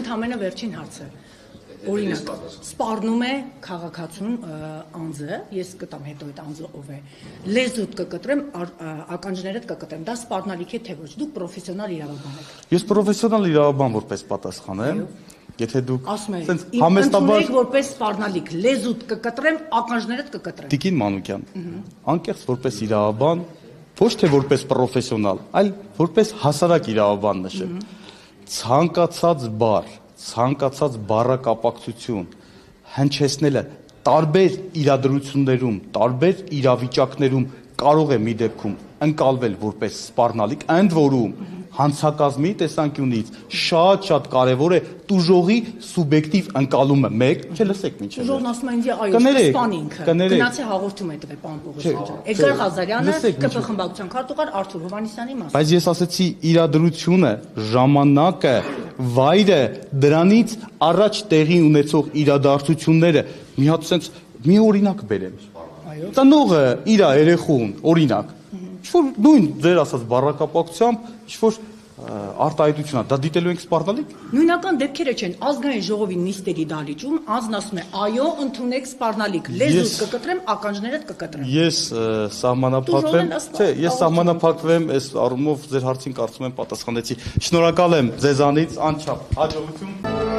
ընդհանրապես վերջին հարցը։ Օրինակ, սպառնում է քաղաքացուն անձը, ես կտամ հետո այդ անձը ով է, լեզուդ կկտրեմ, ականջներդ կկտրեմ, դա սպառնալիք է թե ոչ, դուք պրոֆեսիոնալ իրավաբան եք։ Ես պրոֆեսիոնալ իրավաբան որպես պատասխանեմ, եթե դուք համեստաբար որպես սպառնալիք, լեզուդ կկտրեմ, ականջներդ կկտրեմ։ Տիկին Մանուկյան, անկեղծ որպես իրավաբան, ոչ թե որպես պրոֆեսիոնալ, այլ որպես հասարակ իրավաբան նշել, ցանկացած բառ, ցանկացած բառակապակցություն հնչեցնելը տարբեր իրադրություններում, տարբեր իրավիճակներում կարող է մի դեպքում ընկալվել որպես սպառնալիք, ընդ որում հանցակազմի տեսանկյունից շատ կարևոր է տուժողի սուբյեկտիվ ընկալումը, մեկ, չէ, լսեք մինչև։ Տուժողն ասում է ինձ այո, սպան ինքը, գնացի հաղորդում է տվել պարոն Պողոսյան։ Էդգար Ղազարյանը, ԿՊ խմբակցության քարտուղար Արթուր Հովհաննիսյանի մաս։ Բայց ես ասացի իրադրությունը, ժամանակը, վայրը, դրանից առաջ տեղի ունեցող իրադարձությունները, մի հատ sense մի օրինակ բերեմ։ Ծնողը իր երեխուն, օրինակ, ինչ-որ նույն ձեր ասած բառակապակցությամբ ինչ-որ արտահայտություն է, դա դիտելու ենք սպառնալիք։ Նույնական դեպքերը չեն, ազգային ժողովի նիստերի դահլիճում անձն ասում է, այո, ընդունեք սպառնալիք, լեզուդ կկտրեմ, ականջներդ կկտրեմ։ Ես սահմանափակվեմ, չէ, ես սահմանափակվեմ, այս առումով ձեր հարցին կարծում եմ պատասխանեցի։ Շնորհակալ եմ ձեզանից, անչափ հաջողություն։